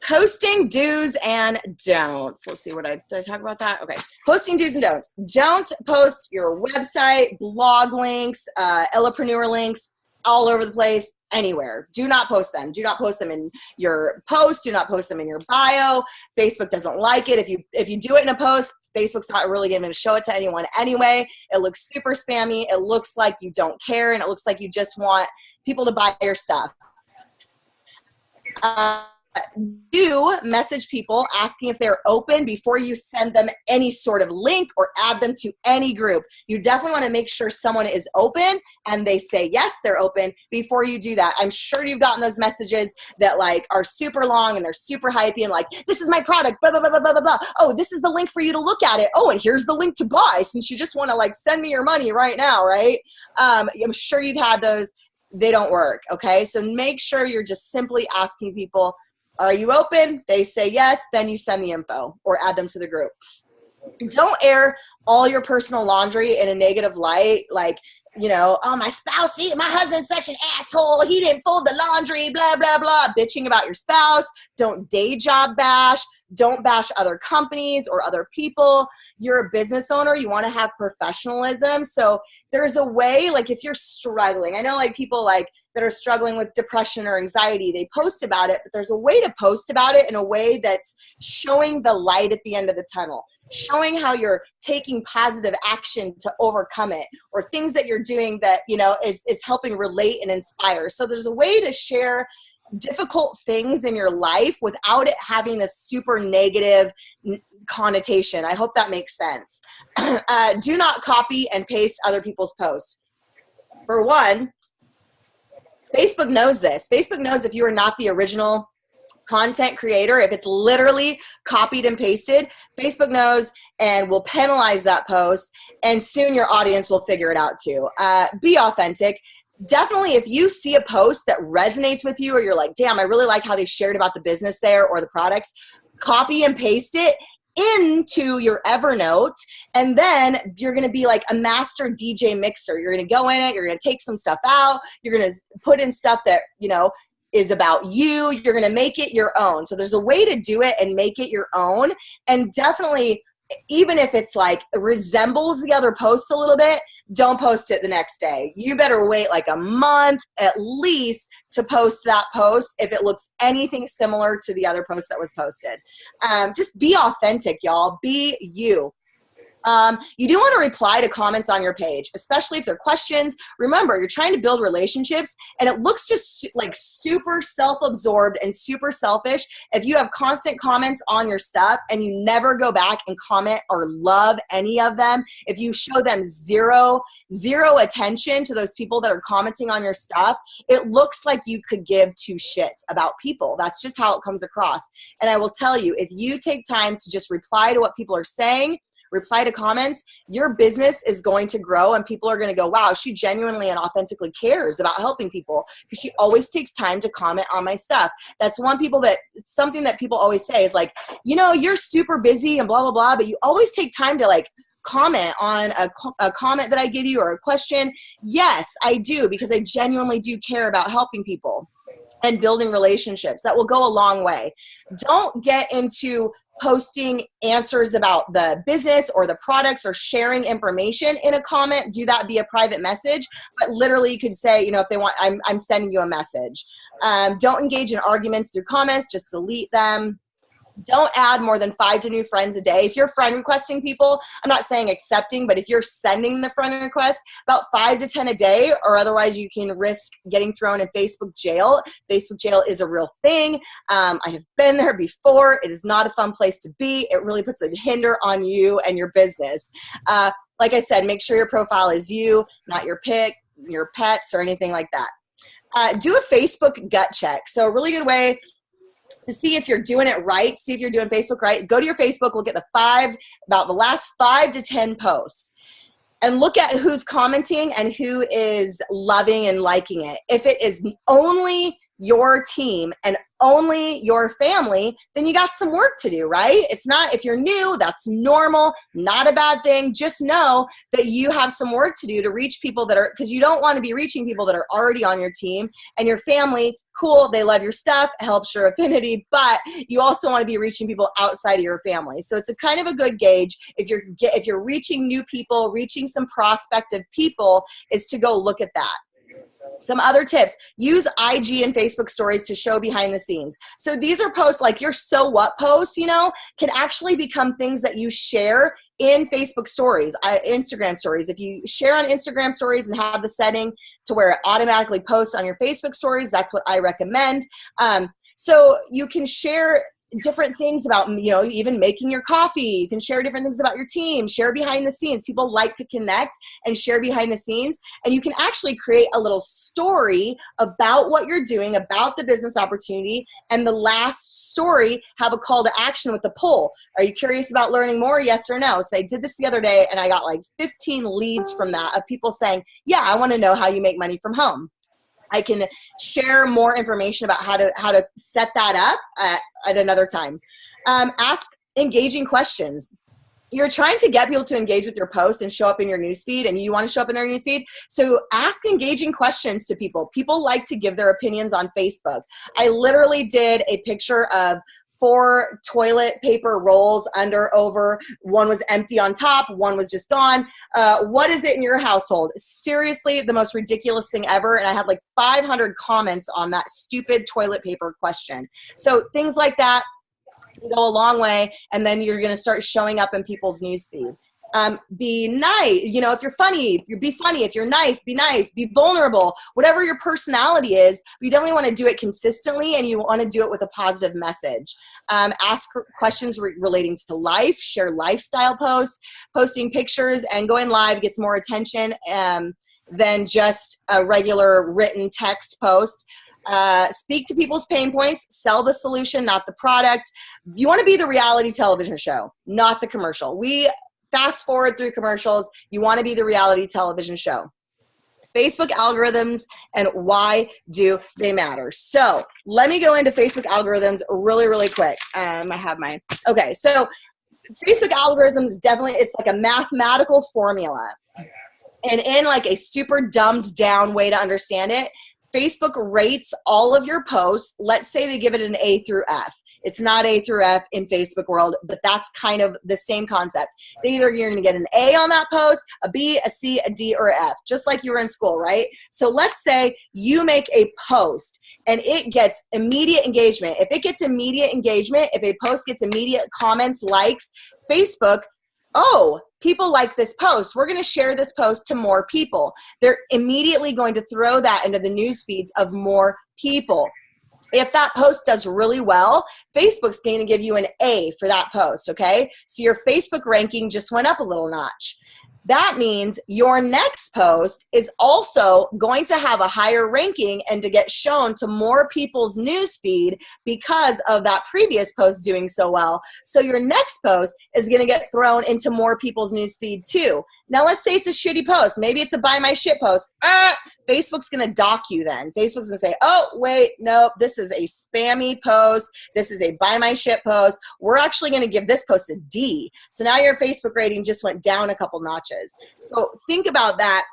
Posting do's and don'ts. Let's see, did I talk about that? Okay. Posting do's and don'ts. Don't post your website, blog links, Ellapreneur links all over the place, anywhere. Do not post them. Do not post them in your post. Do not post them in your bio. Facebook doesn't like it. If you do it in a post, Facebook's not really going to show it to anyone anyway. It looks super spammy. It looks like you don't care, and it looks like you just want people to buy your stuff. Do message people asking if they're open before you send them any sort of link or add them to any group. You definitely want to make sure someone is open and they say yes, they're open before you do that. I'm sure you've gotten those messages that like are super long and they're super hypey and like, this is my product, blah, blah, blah, blah, blah, blah. Oh, this is the link for you to look at it. Oh, and here's the link to buy since you just want to like send me your money right now, right? I'm sure you've had those. They don't work, okay? So make sure you're just simply asking people, are you open? They say yes, then you send the info or add them to the group. Don't air all your personal laundry in a negative light, like, you know, oh, my spouse, my husband's such an asshole. He didn't fold the laundry, blah, blah, blah, bitching about your spouse. Don't day job bash. Don't bash other companies or other people. You're a business owner. You want to have professionalism. So there's a way, like if you're struggling, I know like people like that are struggling with depression or anxiety, they post about it, but there's a way to post about it in a way that's showing the light at the end of the tunnel, showing how you're taking positive action to overcome it, or things that you're doing that, you know, is helping relate and inspire. So there's a way to share difficult things in your life without it having this super negative connotation. I hope that makes sense. Do not copy and paste other people's posts. For one, Facebook knows this. Facebook knows if you are not the original content creator, if it's literally copied and pasted, Facebook knows and will penalize that post, and soon your audience will figure it out too. Be authentic. Definitely, if you see a post that resonates with you, or you're like, damn, I really like how they shared about the business there or the products, copy and paste it into your Evernote, and then you're going to be like a master DJ mixer. You're going to go in it, you're going to take some stuff out, you're going to put in stuff that, you know, is about you. You're going to make it your own. So there's a way to do it and make it your own. And definitely, even if it's like resembles the other post a little bit, don't post it the next day. You better wait like a month at least to post that post if it looks anything similar to the other post that was posted. Just be authentic, y'all. Be you. You do want to reply to comments on your page, especially if they're questions. Remember, you're trying to build relationships, and it looks just like super self-absorbed and super selfish if you have constant comments on your stuff and you never go back and comment or love any of them. If you show them zero attention to those people that are commenting on your stuff, it looks like you could give two shits about people. That's just how it comes across. And I will tell you, if you take time to just reply to what people are saying, reply to comments, your business is going to grow, and people are going to go, wow, she genuinely and authentically cares about helping people because she always takes time to comment on my stuff. That's something that people always say is like, you know, you're super busy and blah, blah, blah, but you always take time to like comment on a comment that I give you or a question. Yes, I do, because I genuinely do care about helping people and building relationships. That will go a long way. Don't get into posting answers about the business or the products or sharing information in a comment. Do that via private message, but literally you could say, you know, if they want, I'm sending you a message. Don't engage in arguments through comments, just delete them. Don't add more than 5 to new friends a day. If you're friend requesting people, I'm not saying accepting, but if you're sending the friend request, about 5 to 10 a day, or otherwise you can risk getting thrown in Facebook jail. Facebook jail is a real thing. I have been there before. It is not a fun place to be. It really puts a hinder on you and your business. Like I said, make sure your profile is you, not your pic, your pets, or anything like that. Do a Facebook gut check. So a really good way to see if you're doing it right, see if you're doing Facebook right, is go to your Facebook, look at about the last 5 to 10 posts, and look at who's commenting and who is loving and liking it. If it is only your team and only your family, then you got some work to do, right? It's not, if you're new, that's normal, not a bad thing. Just know that you have some work to do to reach people that are, because you don't want to be reaching people that are already on your team and your family. Cool, they love your stuff, helps your affinity, but you also want to be reaching people outside of your family. So it's a kind of a good gauge if you're reaching new people, reaching some prospective people, is to go look at that. Some other tips: use IG and Facebook stories to show behind the scenes. So these are posts like your so what posts, can actually become things that you share in Facebook stories, Instagram stories. If you share on Instagram stories and have the setting to where it automatically posts on your Facebook stories, that's what I recommend. So you can share different things about, even making your coffee. You can share different things about your team, share behind the scenes. People like to connect and share behind the scenes. And you can actually create a little story about what you're doing, about the business opportunity. And the last story, have a call to action with the poll. Are you curious about learning more? Yes or no? So I did this the other day and I got like 15 leads from that of people saying, yeah, I want to know how you make money from home. I can share more information about how to set that up at another time. Ask engaging questions. You're trying to get people to engage with your post and show up in your newsfeed, and you want to show up in their newsfeed. So ask engaging questions to people. People like to give their opinions on Facebook. I literally did a picture of 4 toilet paper rolls under, over. One was empty on top, one was just gone. What is it in your household? Seriously, the most ridiculous thing ever. And I had like 500 comments on that stupid toilet paper question. So things like that go a long way, and then you're going to start showing up in people's newsfeed. Be nice. If you're funny, be funny. If you're nice, be vulnerable. Whatever your personality is, you definitely want to do it consistently, and you want to do it with a positive message. Ask questions relating to life, share lifestyle posts. Posting pictures and going live gets more attention than just a regular written text post. Speak to people's pain points, sell the solution, not the product. You want to be the reality television show, not the commercial. We fast forward through commercials. You want to be the reality television show. Facebook algorithms and why do they matter? So let me go into Facebook algorithms really, really quick. Okay, so Facebook algorithms definitely, it's like a mathematical formula. And in like a super dumbed down way to understand it, Facebook rates all of your posts. Let's say they give it an A through F. It's not A through F in Facebook world, but that's kind of the same concept. Either you're going to get an A on that post, a B, a C, a D, or F, just like you were in school, right? So let's say you make a post and it gets immediate engagement. If it gets immediate engagement, if a post gets immediate comments, likes, Facebook, oh, people like this post. We're going to share this post to more people. They're immediately going to throw that into the news feeds of more people. If that post does really well, Facebook's going to give you an A for that post, okay? So your Facebook ranking just went up a little notch. That means your next post is also going to have a higher ranking and to get shown to more people's newsfeed because of that previous post doing so well. So your next post is going to get thrown into more people's newsfeed too. Now let's say it's a shitty post. Maybe it's a buy my shit post. Facebook's going to dock you then. Facebook's going to say, oh, wait, no, this is a spammy post. This is a buy my shit post. We're actually going to give this post a D. So now your Facebook rating just went down a couple notches. So think about that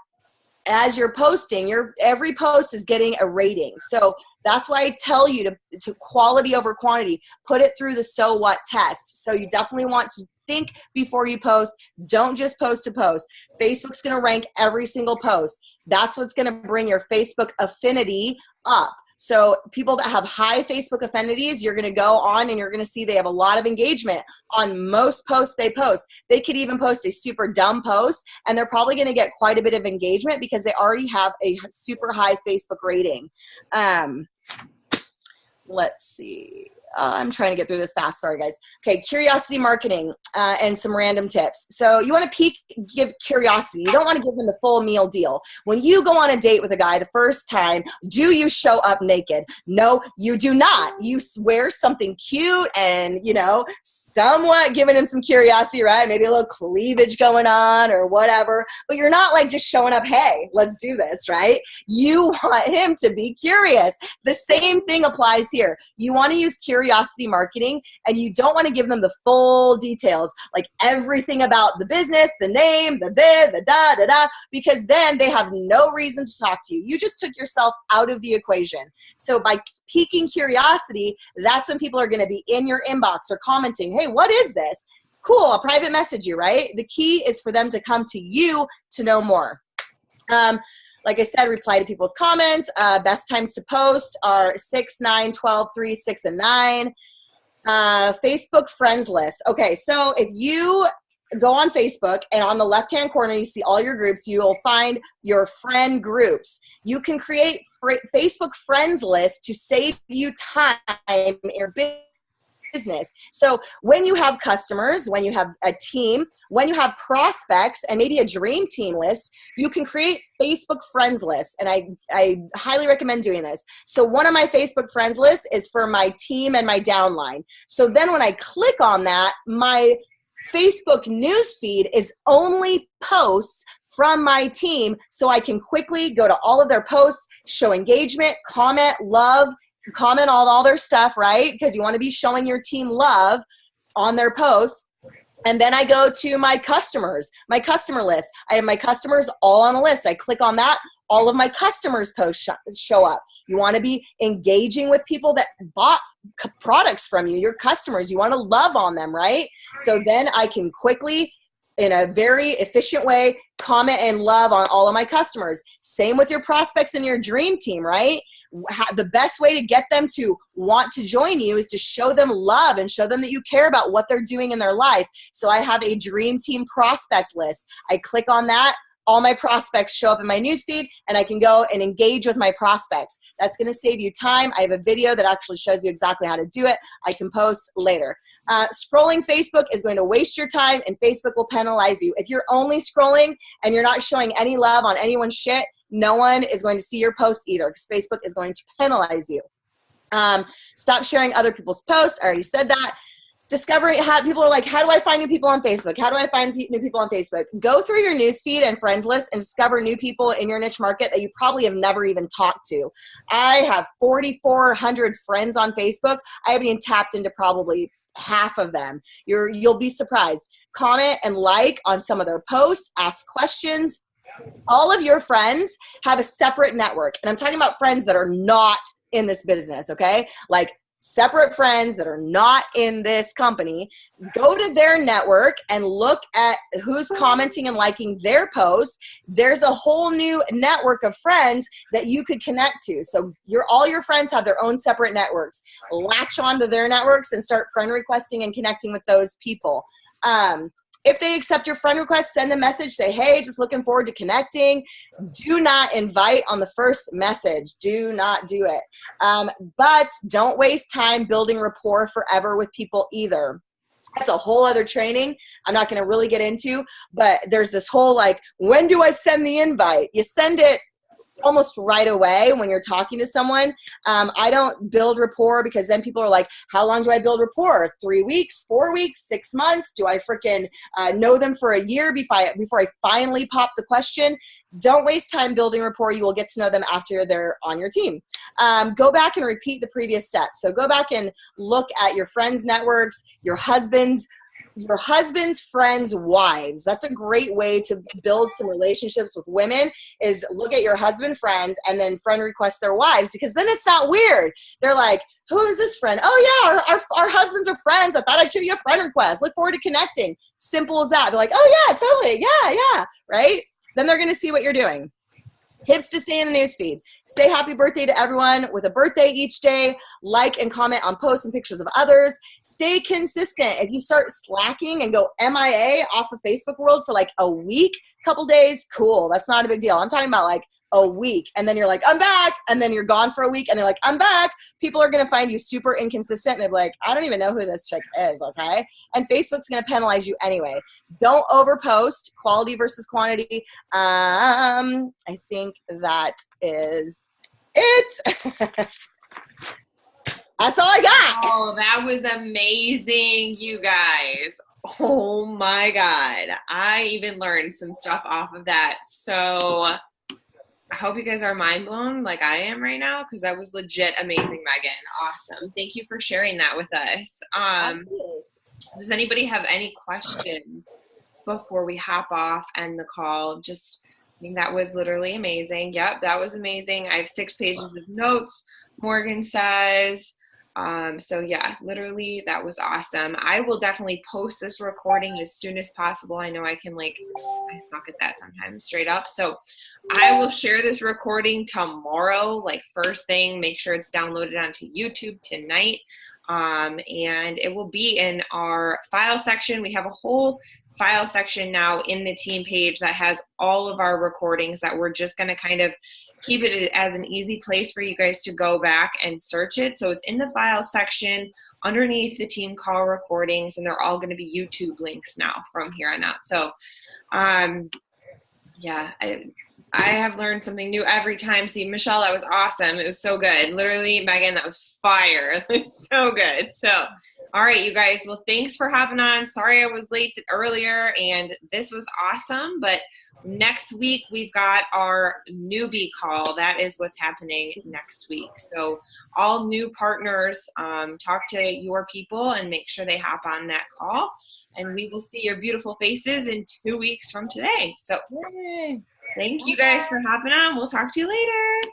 as you're posting. Every post is getting a rating. So that's why I tell you to quality over quantity. Put it through the so what test. So you definitely want to think before you post. Don't just post to post. Facebook's going to rank every single post. That's what's going to bring your Facebook affinity up. So people that have high Facebook affinities, you're going to go on and you're going to see they have a lot of engagement on most posts they post. They could even post a super dumb post and they're probably going to get quite a bit of engagement because they already have a super high Facebook rating. Let's see. I'm trying to get through this fast. Sorry, guys. Okay, curiosity marketing and some random tips. So you want to give curiosity. You don't want to give them the full meal deal. When you go on a date with a guy the first time, do you show up naked? No, you do not. You wear something cute and, you know, somewhat giving him some curiosity, right? Maybe a little cleavage going on or whatever. But you're not like just showing up, hey, let's do this, right? You want him to be curious. The same thing applies here. You want to use curiosity marketing, and you don't want to give them the full details, like everything about the business, the name, the da, da, da, because then they have no reason to talk to you. You just took yourself out of the equation. So by piquing curiosity, that's when people are going to be in your inbox or commenting, hey, what is this? Cool, I'll private message you, right? The key is for them to come to you to know more. Like I said, reply to people's comments. Best times to post are 6, 9, 12, 3, 6, and 9. Facebook friends list. Okay, so if you go on Facebook and on the left-hand corner, you see all your groups, you'll find your friend groups. You can create Facebook friends list to save you time in your business. So when you have customers, when you have a team, when you have prospects and maybe a dream team list, you can create Facebook friends lists. And I highly recommend doing this. So one of my Facebook friends lists is for my team and my downline. So then when I click on that, my Facebook newsfeed is only posts from my team, so I can quickly go to all of their posts, show engagement, comment, love, comment on all their stuff, right? Because you want to be showing your team love on their posts. And then I go to my customers, my customer list. I have my customers all on a list. I click on that. All of my customers' posts show up. You want to be engaging with people that bought products from you, your customers. You want to love on them, right? So then I can quickly, in a very efficient way, comment and love on all of my customers. Same with your prospects and your dream team, right? The best way to get them to want to join you is to show them love and show them that you care about what they're doing in their life. So I have a dream team prospect list. I click on that. All my prospects show up in my newsfeed, and I can go and engage with my prospects. That's going to save you time. I have a video that actually shows you exactly how to do it. I can post later. Scrolling Facebook is going to waste your time, and Facebook will penalize you. If you're only scrolling and you're not showing any love on anyone's shit, no one is going to see your posts either, because Facebook is going to penalize you. Stop sharing other people's posts. I already said that. Discovering how people are like, how do I find new people on Facebook? How do I find new people on Facebook? Go through your newsfeed and friends list and discover new people in your niche market that you probably have never even talked to. I have 4,400 friends on Facebook. I haven't even tapped into probably half of them. You'll be surprised. Comment and like on some of their posts, ask questions. All of your friends have a separate network. And I'm talking about friends that are not in this business, okay? Like separate friends that are not in this company. Go to their network and look at who's commenting and liking their posts. There's a whole new network of friends that you could connect to. So all your friends have their own separate networks. Latch onto their networks and start friend requesting and connecting with those people. If they accept your friend request, send a message, say, hey, just looking forward to connecting. Do not invite on the first message. Do not do it. But don't waste time building rapport forever with people either. That's a whole other training I'm not going to really get into, but there's this whole like, when do I send the invite? You send it almost right away when you're talking to someone. I don't build rapport because then people are like, how long do I build rapport? 3 weeks, 4 weeks, 6 months? Do I freaking know them for a year before I finally pop the question? Don't waste time building rapport. You will get to know them after they're on your team. Go back and repeat the previous steps. So go back and look at your friends' networks, your husband's friends' wives. That's a great way to build some relationships with women, is look at your husband friends and then friend request their wives, because then it's not weird. They're like, who is this friend? Oh yeah, our husbands are friends. I thought I'd shoot you a friend request. Look forward to connecting. Simple as that. They're like, oh yeah, totally. Yeah, right? Then they're going to see what you're doing. Tips to stay in the newsfeed. Say happy birthday to everyone with a birthday each day. Like and comment on posts and pictures of others. Stay consistent. If you start slacking and go MIA off of Facebook world for like a week, couple days, cool. That's not a big deal. I'm talking about like a week, and then you're like, I'm back, and then you're gone for a week, and they're like, I'm back. People are going to find you super inconsistent, and they're like, I don't even know who this chick is, okay? And Facebook's going to penalize you anyway. Don't overpost. Quality versus quantity. I think that is it. That's all I got. Oh, that was amazing, you guys. Oh my God. I even learned some stuff off of that. So I hope you guys are mind blown like I am right now, because that was legit amazing, Megan. Awesome. Thank you for sharing that with us. Absolutely. Does anybody have any questions before we hop off and the call? Just, I think that was literally amazing. Yep, that was amazing. I have 6 pages of notes, Morgan says. So yeah, literally that was awesome. I will definitely post this recording as soon as possible. I know I suck at that sometimes, straight up. So I will share this recording tomorrow, like first thing. Make sure it's downloaded onto YouTube tonight. And it will be in our file section. We have a whole file section now in the team page that has all of our recordings that we're just going to kind of keep it as an easy place for you guys to go back and search it. So it's in the file section underneath the team call recordings, and they're all going to be YouTube links now from here on out. So, yeah, I have learned something new every time. See, Michelle, that was awesome. It was so good. Literally, Megan, that was fire. It was so good. So, all right, you guys. Well, thanks for hopping on. Sorry I was late earlier, and this was awesome. But next week, we've got our newbie call. That is what's happening next week. So all new partners, talk to your people and make sure they hop on that call. And we will see your beautiful faces in 2 weeks from today. So thank you guys for hopping on. We'll talk to you later.